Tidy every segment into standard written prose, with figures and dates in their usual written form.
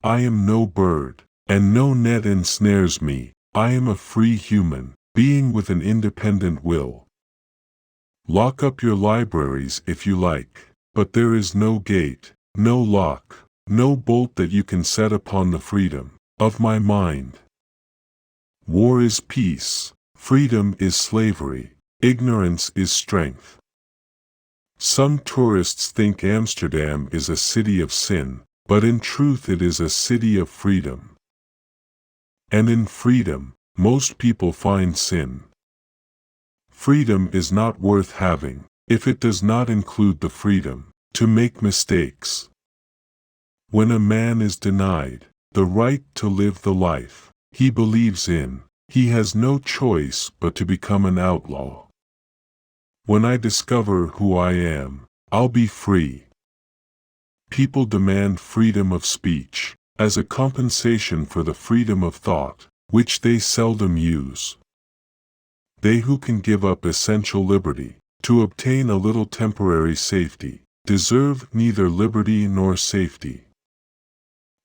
I am no bird, and no net ensnares me. I am a free human being with an independent will. Lock up your libraries if you like, but there is no gate, no lock, no bolt that you can set upon the freedom of my mind. War is peace, freedom is slavery, ignorance is strength. Some tourists think Amsterdam is a city of sin, but in truth it is a city of freedom. And in freedom, most people find sin. Freedom is not worth having if it does not include the freedom to make mistakes. When a man is denied the right to live the life he believes in, he has no choice but to become an outlaw. When I discover who I am, I'll be free. People demand freedom of speech as a compensation for the freedom of thought, which they seldom use. They who can give up essential liberty to obtain a little temporary safety deserve neither liberty nor safety.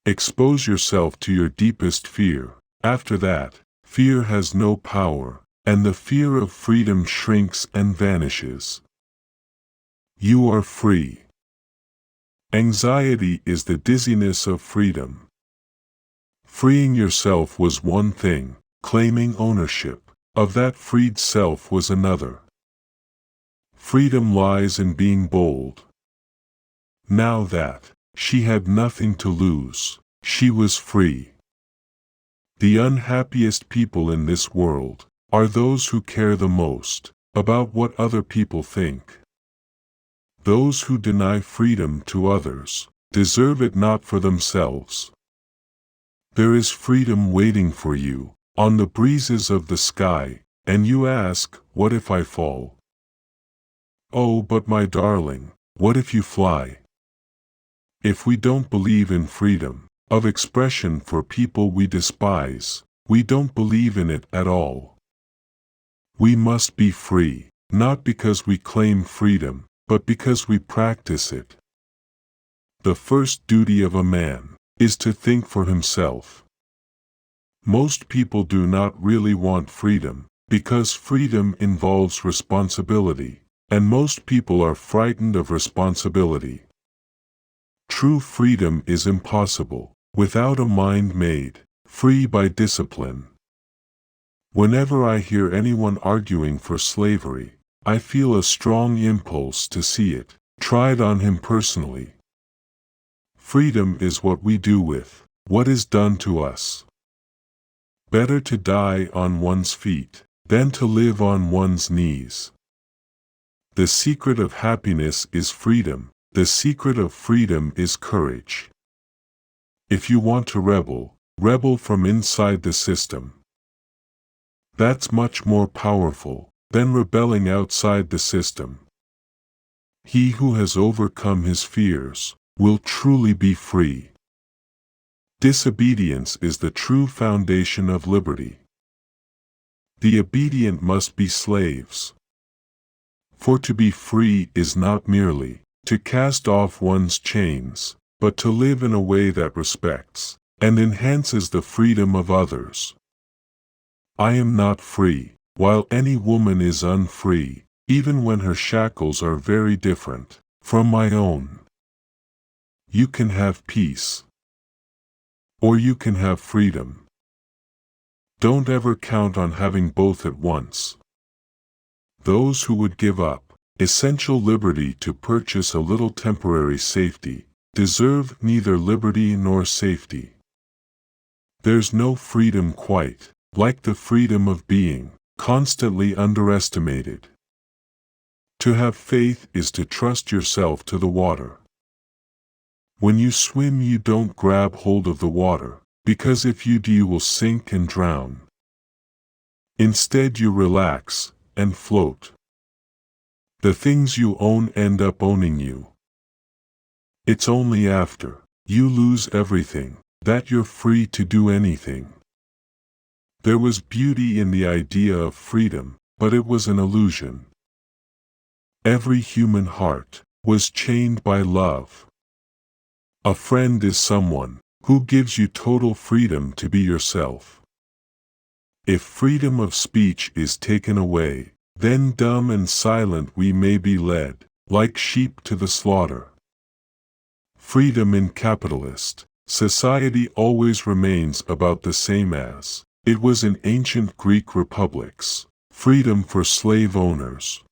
Expose yourself to your deepest fear. After that, fear has no power, and the fear of freedom shrinks and vanishes. You are free. Anxiety is the dizziness of freedom. Freeing yourself was one thing, claiming ownership of that freed self was another. Freedom lies in being bold. Now that she had nothing to lose, she was free. The unhappiest people in this world are those who care the most about what other people think. Those who deny freedom to others deserve it not for themselves. There is freedom waiting for you on the breezes of the sky, and you ask, what if I fall? Oh, but my darling, what if you fly? If we don't believe in freedom of expression for people we despise, we don't believe in it at all. We must be free, not because we claim freedom, but because we practice it. The first duty of a man is to think for himself. Most people do not really want freedom, because freedom involves responsibility, and most people are frightened of responsibility. True freedom is impossible without a mind made free by discipline. Whenever I hear anyone arguing for slavery, I feel a strong impulse to see it tried on him personally. Freedom is what we do with what is done to us. Better to die on one's feet than to live on one's knees. The secret of happiness is freedom. The secret of freedom is courage. If you want to rebel, rebel from inside the system. That's much more powerful than rebelling outside the system. He who has overcome his fears will truly be free. Disobedience is the true foundation of liberty. The obedient must be slaves. For to be free is not merely to cast off one's chains, but to live in a way that respects and enhances the freedom of others. I am not free, while any woman is unfree, even when her shackles are very different from my own. You can have peace, or you can have freedom. Don't ever count on having both at once. Those who would give up essential liberty to purchase a little temporary safety deserve neither liberty nor safety. There's no freedom quite like the freedom of being constantly underestimated. To have faith is to trust yourself to the water. When you swim, you don't grab hold of the water, because if you do, you will sink and drown. Instead, you relax and float. The things you own end up owning you. It's only after you lose everything that you're free to do anything. There was beauty in the idea of freedom, but it was an illusion. Every human heart was chained by love. A friend is someone Who gives you total freedom to be yourself? If freedom of speech is taken away, then dumb and silent we may be led, like sheep to the slaughter. Freedom in capitalist society always remains about the same as it was in ancient Greek republics. Freedom for slave owners.